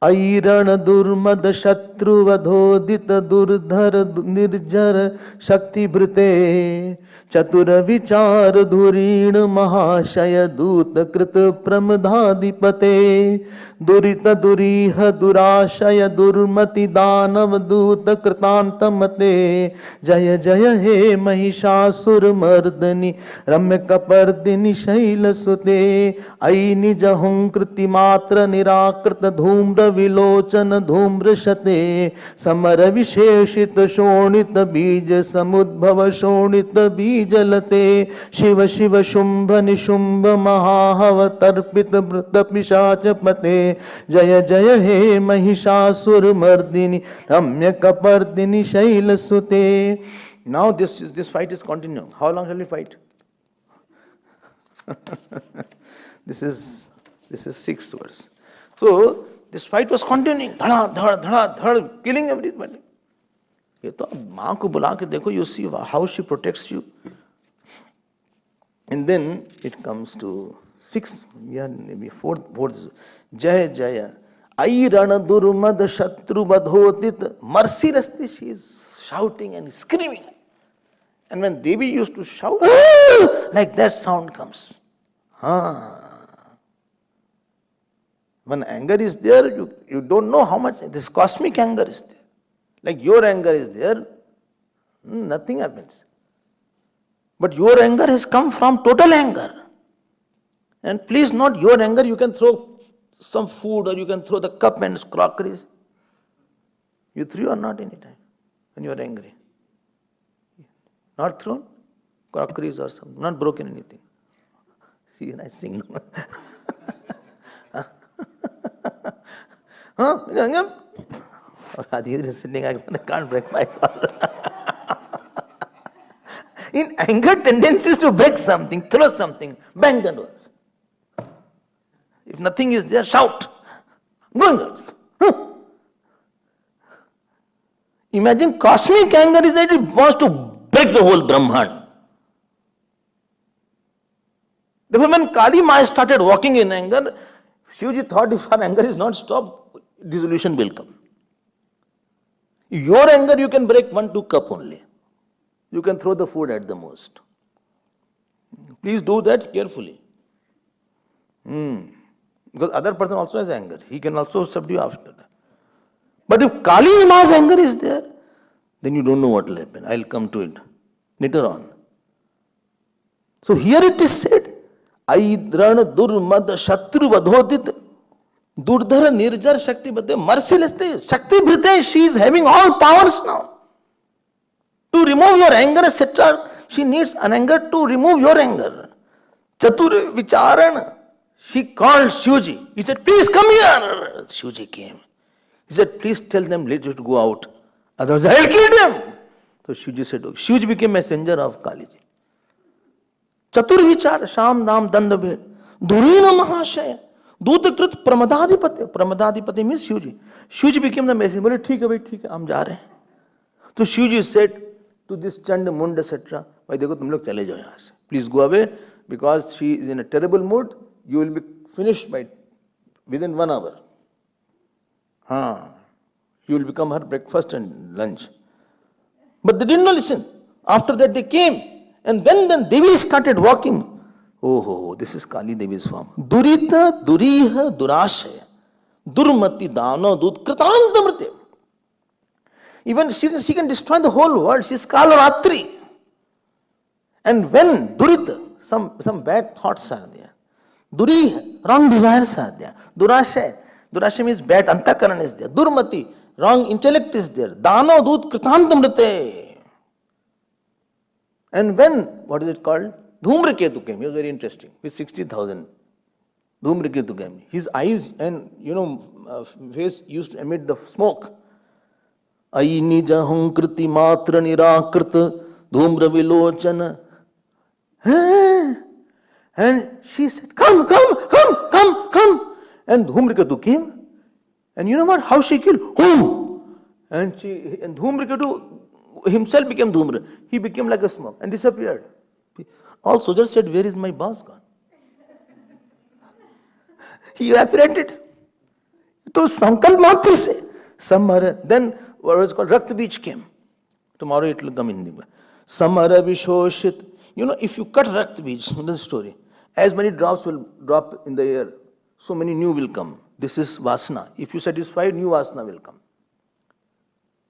Airana durmad shatru vadhodita durdhar nirjar shakti brite chatura vichar dhurin mahashaya duta krita pramadhadipate durita duriha durashaya durmati danav duta kritantamate jaya jaya he mahishasur mardani ramya kapardini shaila sute aini jahum kriti matra nirakrita dhumra विलोचन धूम्रशते summer विशेषित शोणित बीज समुद्भव शोणित बीजलते शिव शिव शुंभ निशुंभ महाहव तर्पित वृत पिशाच पते जय जय हे महिषासुर मर्दिनी रम्य कपर्दिनी शैल सुते. Now this fight is continuing. How long shall we fight? This is 6th verse. So this fight was continuing. Dhad, killing everybody. ये तो माँ को बुला के देखो, you see how she protects you. And then it comes to 6th, maybe 4th. Jaya Jaya. Airana durmad shatru badhotit. Mercilessly she is shouting and screaming. And when Devi used to shout, like that sound comes. When anger is there, you don't know how much this cosmic anger is there. Like your anger is there, nothing happens. But your anger has come from total anger. And please not your anger, you can throw some food or you can throw the cup and crockeries. You threw or not any time when you are angry? Not thrown? Crockeries or something, not broken anything. See, I sing. Adhir is sitting, I can't break my fall. In anger, tendencies to break something, throw something, bang the door. If nothing is there, shout. Imagine cosmic anger is that it wants to break the whole Brahman. Therefore, when Kali Maya started walking in anger, Shivji thought if her anger is not stopped, dissolution will come. Your anger you can break 1-2 cup only. You can throw the food at the most. Please do that carefully. Because other person also has anger. He can also subdue after that. But if Kali Ma's anger is there, then you don't know what will happen. I'll come to it later on. So here it is said, Aidran Durmad Shatru Vadhodit Durdhara Nirjar Shakti Bhate, mercilessly, Shakti Bhrite, she is having all powers now. To remove your anger, etc., she needs an anger to remove your anger. Chatur Vicharan, she called Shivji. He said, please come here. Shivji came. He said, please tell them later to go out. Otherwise, I'll kill them. So Shivji said, okay. Shivji became messenger of Kaliji. Chatur Vichar, Sham Nam Dandabhed, Dhurina Mahashaya, Dutakrit Pramadadipati. Pramadadipati means Shivji. Shivji became the messenger. He said, okay, हम जा रहे हैं. So Shivji said to this Chand, Mund, etc., भाई देखो तुम लोग चले जाओ यहाँ से. Please go away because she is in a terrible mood. You will be finished within 1 hour. You will become her breakfast and lunch. But they did not listen. After that they came. And when the Devi started walking, oh, this is Kali Devi's form. Durita, Duriha, Durashaya, Durmati, Dano, Dud, Kritantamriti. Even she can destroy the whole world. She is Kalaratri. And when Durita, some bad thoughts are there. Duri, wrong desires are there. Durashay means bad antakaran is there. Durmati, wrong intellect is there. Dano, Dud, Kritantamrite. And when, what is it called? Dhumraketu came. He was very interesting. With 60,000. Dhumraketu came. His eyes and, face used to emit the smoke. Ai nija hunkriti matra nirakrita dhumra vilochana. And she said, come. And Dhumraketu came. And you know what? How she killed? Whom? And Dhumraketu himself became Dhumra. He became like a smoke and disappeared. All soldiers said, where is my boss gone? He evaporated. So sankalp matra se samara. Then what was called Rakt Beach came. Tomorrow it will come in English. Samara Vishoshit. If you cut Rakt Beach, the story, as many drops will drop in the air, so many new will come. This is Vasana. If you satisfy, new Vasana will come.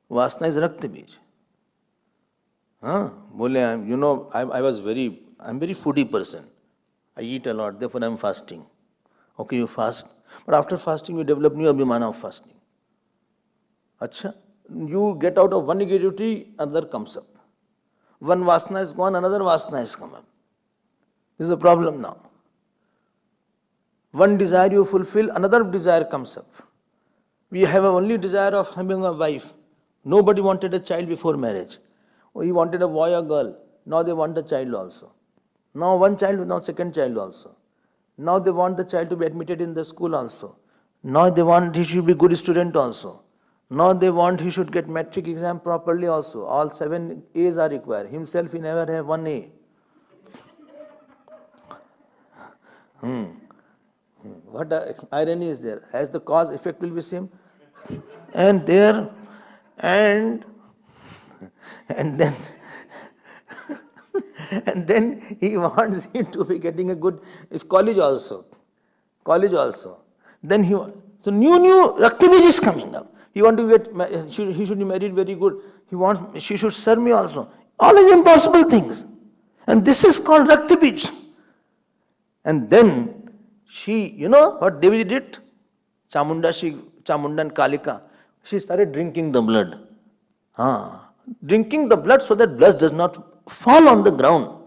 Vasana is Rakt Beach. I'm very foodie person. I eat a lot, therefore I'm fasting. Okay, you fast. But after fasting, you develop new abhimana of fasting. Acha, you get out of one negativity, another comes up. One vasana is gone, another vasana has come up. This is a problem now. One desire you fulfill, another desire comes up. We have only desire of having a wife. Nobody wanted a child before marriage. He wanted a boy or girl. Now they want a child also. Now one child, now second child also. Now they want the child to be admitted in the school also. Now they want he should be good student also. Now they want he should get matric exam properly also. All 7 A's are required. Himself he never have 1 A. What irony is there? As the cause effect will be same. And then he wants him to be getting a good college also. Then so new Rakti Bij is coming up. He want to he should be married very good. She should serve me also. All is impossible things. And this is called Rakti Bij. And then she, you know what Devi did? Chamunda and Kalika. She started drinking the blood. Drinking the blood so that blood does not fall on the ground.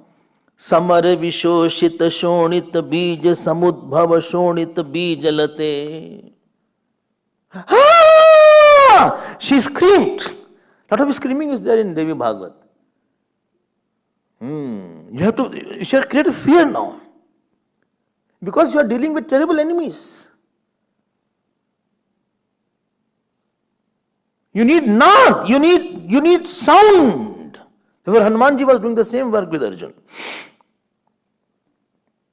Samar vishoshita shonita bija samudbhava shonita bija late. She screamed. A lot of screaming is there in Devi Bhagavad. You have to create a fear now. Because you are dealing with terrible enemies. You need naad, you need sound. Therefore Hanumanji was doing the same work with Arjuna.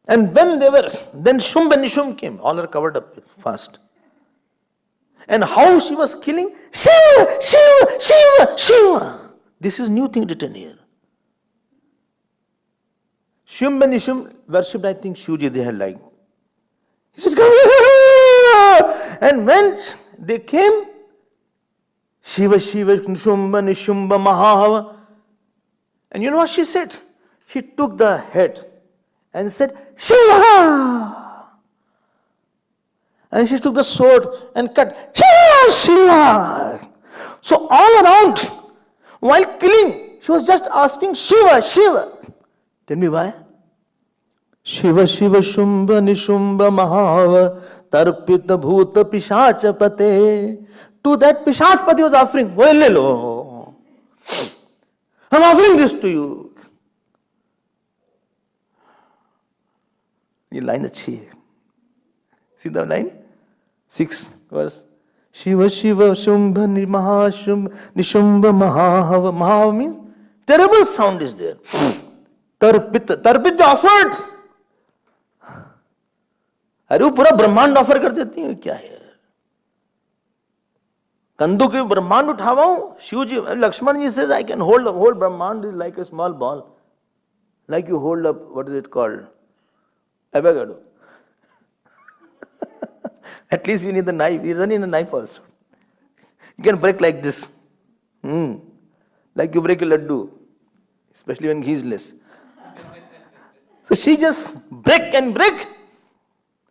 And when then Shumb and Nishum came, all are covered up fast. And how she was killing? Shiva, Shiva, Shiva, Shiva. This is new thing written here. Shumb and Nishum worshipped, I think, Shivji, they had like. He said, come here. And when they came, Shiva, Shiva, Nishumba, Nishumba, Mahahava. And you know what she said? She took the head and said, Shiva. And she took the sword and cut, Shiva, Shiva. So all around, while killing, she was just asking Shiva, Shiva. Tell me why? Shiva, Shiva, Shumba, Nishumba, Mahava, Tarpita, Bhuta, Pishachapate. To that Pishachpati was offering, well, I'm offering this to you. This line is अच्छी. See the line? 6th verse. Shiva, Shiva, Shumba, Nishumba, Mahava. Mahava means terrible sound is there. Tarpita offered. अरे वो पूरा ब्रह्मांड offer कर देती है क्या है? कंदू के ब्रह्मांड उठावाऊं? शिव जी, Lakshman ji says I can hold the whole brahmand is like a small ball, like you hold up, what is it called, avocado. At least you need the knife. You don't need a knife also. You can break like this, like you break a laddu, especially when ghee is less. So she just break and break.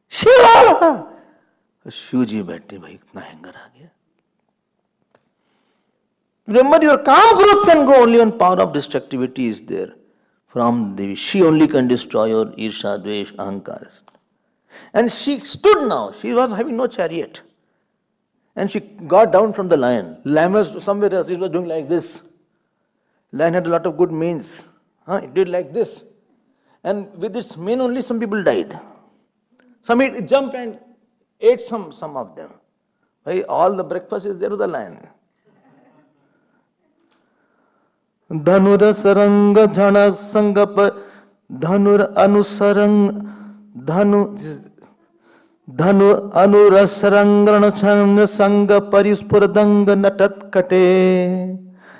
Shiva! Shiv जी बैठे, भाई इतना hanger आ गया. Remember, your calm growth can go only when power of destructivity is there from Devi. She only can destroy your Irsha, Dvesh, Ahankaras. And she stood now. She was having no chariot. And she got down from the lion. Lion was somewhere else. He was doing like this. Lion had a lot of good manes. It did like this. And with its mane only some people died. Some jumped and ate some of them. All the breakfast is there to the lion. Dhanur sarang jhana sangap dhanur anusarang dhanu anurasarang sanga parispuradang natat kate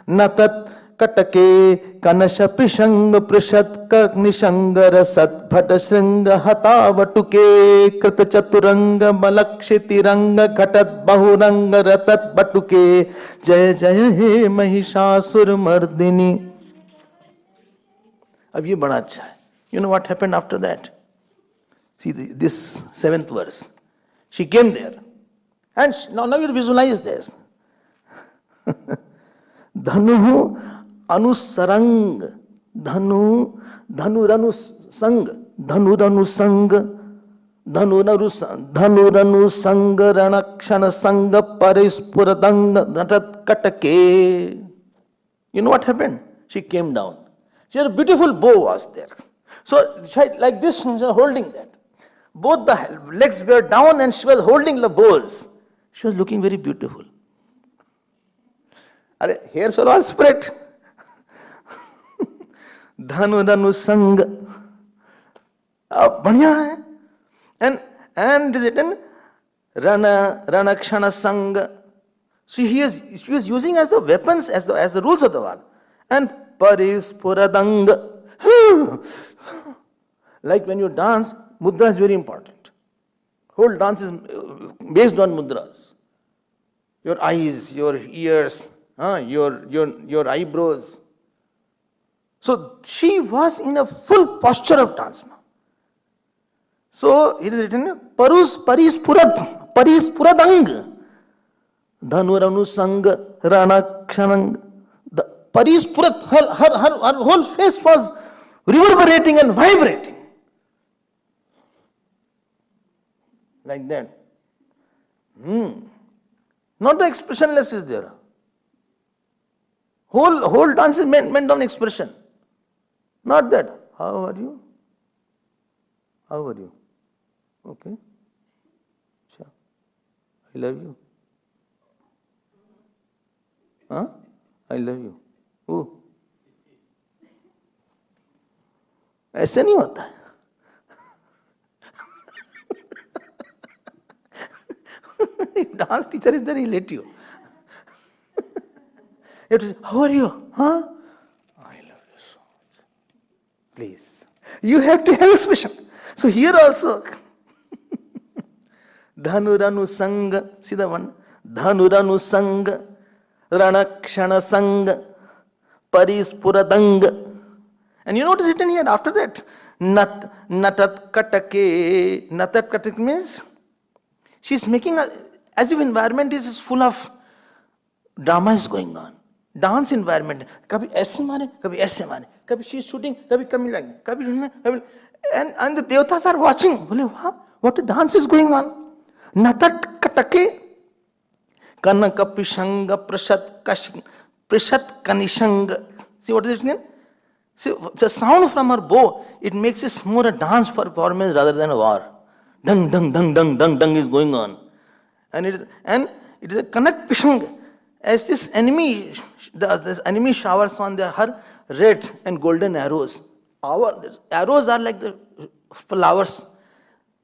natat katake kanasha pishang prishat kaknishangara sat bhata sringa hatavatuke krit chaturanga malakshiti khatat bahuranga ratat batuke jaya jaya he mahishasur mardini. Ab ye bada acha hai. You know what happened after that? See this 7th verse. She came there. And now you visualize this. Dhanu anusarang, dhanuranu sang ranakshana sanga parispuradanga natat katake. You know what happened? She came down. She had a beautiful bow was there. So like this, she was holding that. Both the legs were down and she was holding the bows. She was looking very beautiful. Hairs were all spread. Dhanu sang. Badhiya hai. And is written Ranakshana sang. So she was using as the weapons, as the rules of the war. And parispuradang. Like when you dance, mudra is very important. Whole dance is based on mudras. your eyes, your ears, your eyebrows. So she was in a full posture of dance now. So it is written, Parispuradang, Dhanuranu Ranakshanang. The Parispurat, her whole face was reverberating and vibrating. Like that. Not the expressionless is there. Whole dance is meant on expression. Not that. How are you? How are you? Okay. Sure. I love you. Huh? I love you. Oh. ऐसे नहीं होता है. If dance teacher is there, he'll let you. You have to say, how are you? Huh? I love you so much. Please. You have to have expression. So here also, Dhanuranu Sanga, see the one? Dhanuranu Sanga, Ranakshana Sanga, Parispuradanga. And you notice it in here after that. Natat Katake. Natat Katake means she's making as if environment is full of drama is going on. Dance environment. Kabhi aise mane, kabhi aise mane. Kabhi she is shooting, kabhi coming like, kabhi. And the devatas are watching. What a dance is going on. Natat Katake. Kanakapishanga Prishat Kanishanga. See what is it again? See, the sound from her bow, it makes it more a dance performance rather than a war. Dung, dung, dung, dung, dung, dung is going on. And it is a Kanak Pishang. As this enemy showers on her red and golden arrows. Our arrows are like the flowers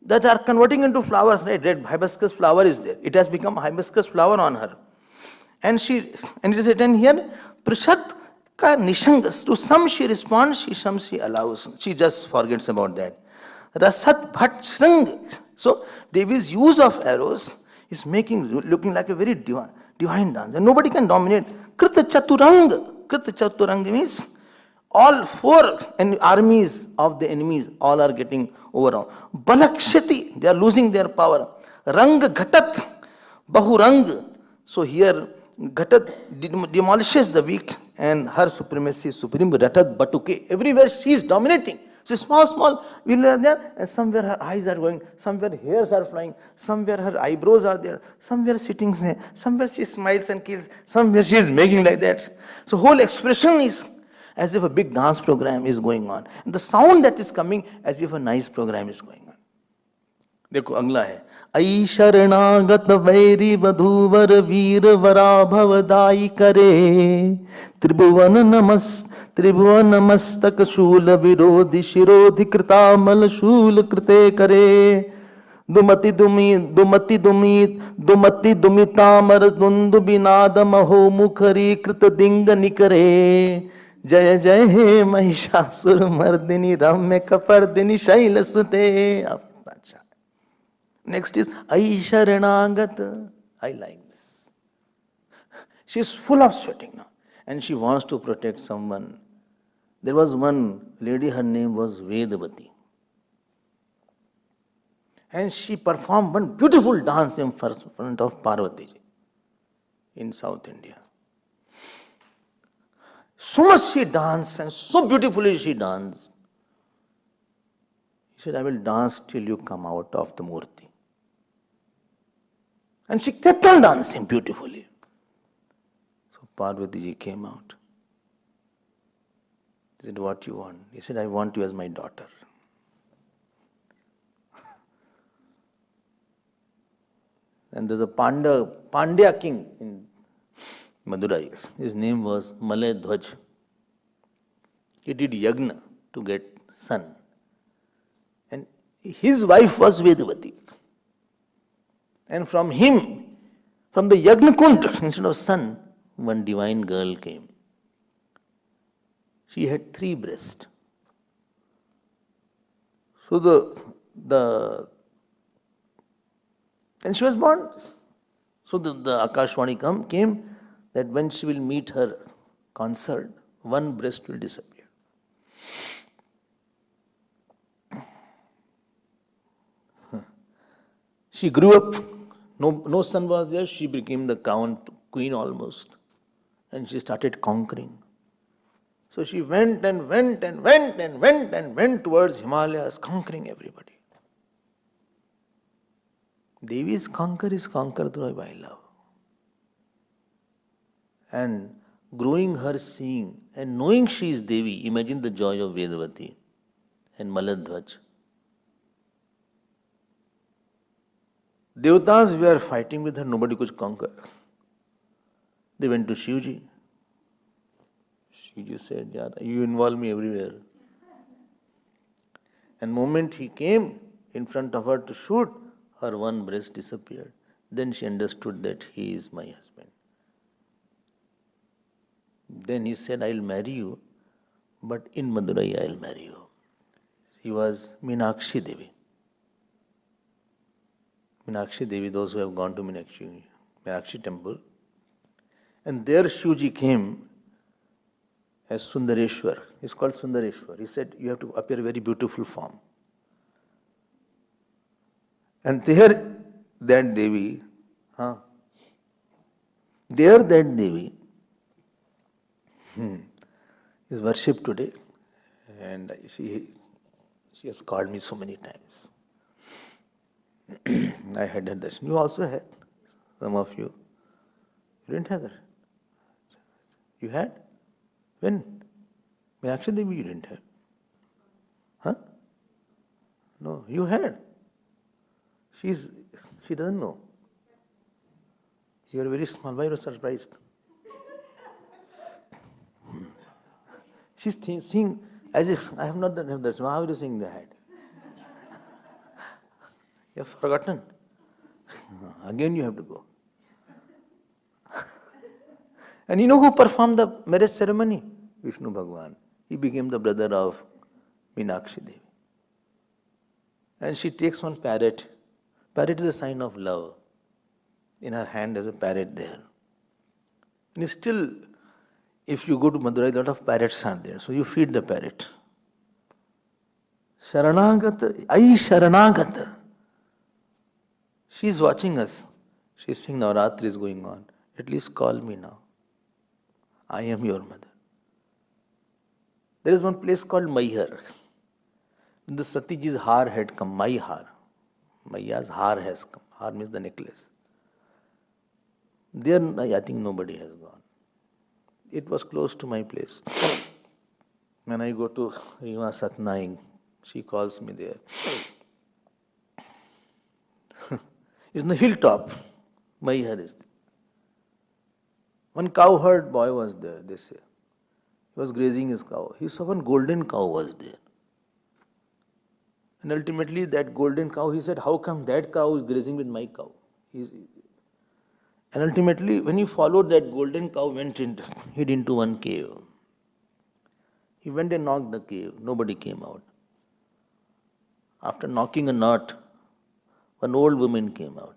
that are converting into flowers, right? Red hibiscus flower is there. It has become a hibiscus flower on her. And it is written here, Prishat ka Nishangas. To some she responds, some she allows. She just forgets about that. Rasat Bhat Shrang. So Devi's use of arrows is looking like a very divine dance. And nobody can dominate. Krita Chaturanga. Krita Chaturanga means all four armies of the enemies, all are getting overall. Balakshati, they are losing their power. Rang Ghatat, Bahurang. So here, Ghatat demolishes the weak and her supremacy is supreme. Ratat Batuke. Everywhere she is dominating. So small wheels are there, and somewhere her eyes are going, somewhere hairs are flying, somewhere her eyebrows are there, somewhere sitting there, somewhere she smiles and kills, somewhere she is making like that. So whole expression is as if a big dance program is going on. And the sound that is coming as if a nice program is going on. देखो अगला है आई शरणागत vary वधूवर वीर वराभवदाई करे त्रिभुवन मस्तक शूल विरोधि शिरोधि कृतामल शूल कृते करे दुमति दुमितामर दुंदु बिनाद महो मुखरी कृत दिंग निकरे जय जय हे महिषासुर मर्दिनी रम्य कपर्दिनी शैल सुते. अच्छा. Next is Ai Sharanagat. I like this. She is full of sweating now. And she wants to protect someone. There was one lady, her name was Vedavati. And she performed one beautiful dance in front of Parvati in South India. So much she danced and so beautifully she danced. She said, I will dance till you come out of the murti. And she kept on dancing beautifully. So Parvati ji came out. He said, what you want? He said, I want you as my daughter. And there's a Pandya king in Madurai. His name was Malay Dhwaj. He did yagna to get son. And his wife was Vedavati. And from him, from the yagna kund, instead of son, one divine girl came. She had 3 breasts. So and she was born So the Akashvani came that when she will meet her consort, one breast will disappear. She grew up, no son was there, she became the crown queen almost. And she started conquering. So she went and went and went and went and went towards Himalayas, conquering everybody. Devi's conquer is conquered by love. And growing her seeing and knowing she is Devi, imagine the joy of Vedavati and Maladhvaj. Devatas were fighting with her, nobody could conquer. They went to Shivji. Shivji said, "Yar, you involve me everywhere." And moment he came in front of her to shoot, her one breast disappeared. Then she understood that he is my husband. Then he said, "I'll marry you, but in Madurai I'll marry you." She was Meenakshi Devi. Meenakshi Devi, those who have gone to Meenakshi temple. And there Shivji came as Sundareshwar. He's called Sundareshwar. He said, "You have to appear a very beautiful form." And there that Devi, is worshipped today. And she has called me so many times. I had her darshan. You also had, some of you. You didn't have that. You had? When? Meenakshi Devi you didn't have. Huh? No, you had. She doesn't know. You are very small. Why are you surprised? She's seeing as if I have not done that. How are you saying that? You have forgotten. Again you have to go. And you know who performed the marriage ceremony? Vishnu Bhagwan. He became the brother of Meenakshi Devi. And she takes one parrot. Parrot is a sign of love. In her hand there's a parrot there. And still, if you go to Madurai, a lot of parrots are there. So you feed the parrot. Sharanagata, Ai Sharanagata. She is watching us. She is saying, Navaratri is going on. At least call me now. I am your mother. There is one place called Maihar. When the Satiji's har had come, my har. Maiya's har has come. Har means the necklace. There, I think nobody has gone. It was close to my place. When I go to Rima Satnaing, she calls me there. It's on the hilltop. Maihar is there. One cowherd boy was there, they say. He was grazing his cow. He saw one golden cow was there. And ultimately that golden cow, he said, how come that cow is grazing with my cow? And ultimately when he followed that golden cow, hid into one cave. He went and knocked the cave. Nobody came out. After knocking a knot, one old woman came out.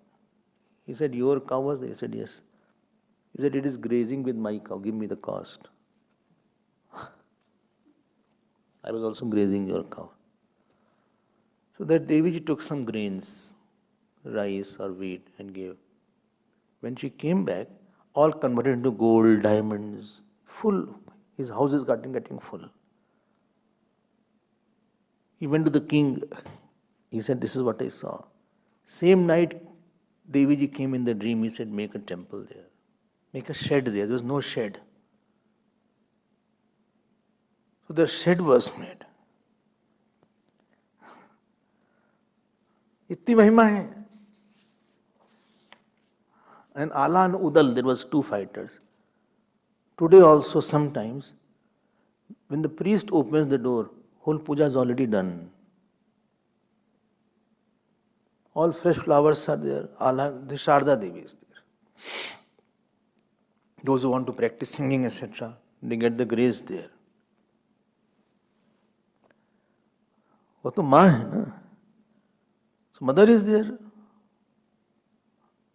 He said, your cow was there? He said, yes. He said, it is grazing with my cow. Give me the cost. I was also grazing your cow. So that Deviji took some grains, rice or wheat, and gave. When she came back, all converted into gold, diamonds, full. His house is getting full. He went to the king. He said, this is what I saw. Same night, Deviji came in the dream. He said, make a temple there. Make a shed there. There was no shed. So the shed was made. Itni mahima hai. And Ala and Udal, there was two fighters. Today also sometimes, when the priest opens the door, whole puja is already done. All fresh flowers are there. The Sharda Devi is there. Those who want to practice singing, etc., they get the grace there. वो तो माँ है ना. So mother is there.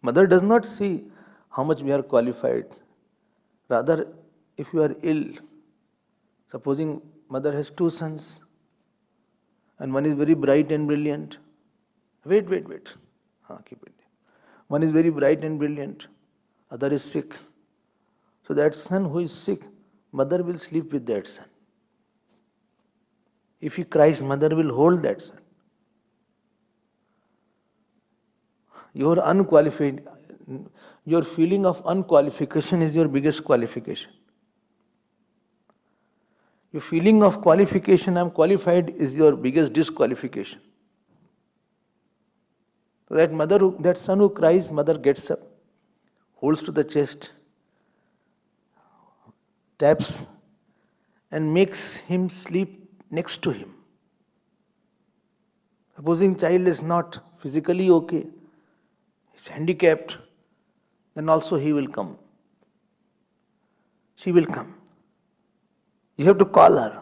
Mother does not see how much we are qualified. Rather, if you are ill, supposing mother has two sons, and one is very bright and brilliant. Wait. Keep it there. One is very bright and brilliant, other is sick. So that son who is sick, mother will sleep with that son. If he cries, mother will hold that son. Your feeling of unqualification is your biggest qualification. Your feeling of qualification, I am qualified, is your biggest disqualification. So that son who cries, mother gets up, holds to the chest, taps, and makes him sleep next to him. Supposing child is not physically okay, is handicapped, then also he will come. She will come. You have to call her.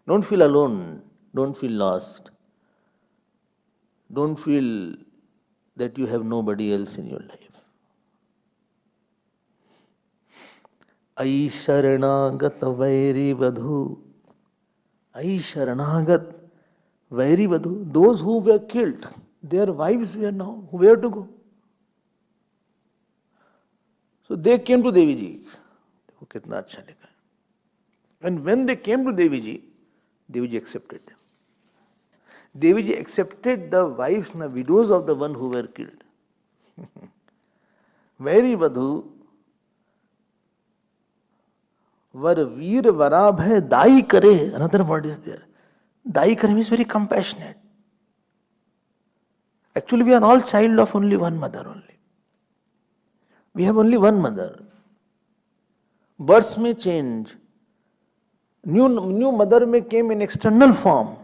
Don't feel alone. Don't feel lost. Don't feel that you have nobody else in your life. Ai Sharanagat Vairi Vadhu. Ai Sharanagat Vairi Vadhu. Those who were killed, their wives were now where to go? So they came to Devi Ji. देखो कितना अच्छा लिखा है. And when they came to Devi Ji accepted them. Devi Ji accepted the wives and the widows of the one who were killed. Vairi Vadhu Var Veer Varabhay Dai Kare. Another word is there. Dai Kare means very compassionate. Actually, we are all child of only one mother only. We have only one mother. Births may change. New mother may come in external form.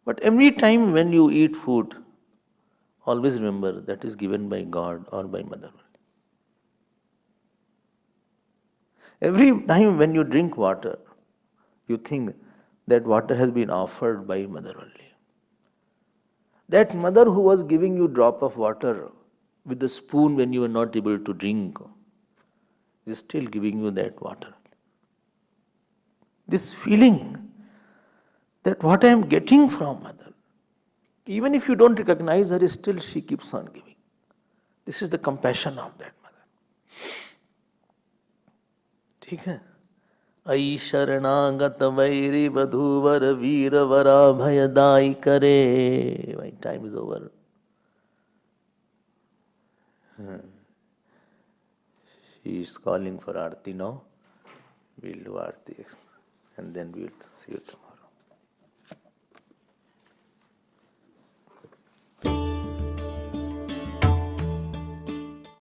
But every time when you eat food, always remember that is given by God or by mother only. Every time when you drink water, you think that water has been offered by mother only. That mother who was giving you drop of water with the spoon when you were not able to drink is still giving you that water. This feeling that what I am getting from mother, even if you don't recognize her, still she keeps on giving. This is the compassion of that mother. ठीक है? आई शरणागत vary वधूवर वीर वरा भयदाई करे. My time is over. She is calling for Aarti now. We'll do Aarti and then we'll see you tomorrow.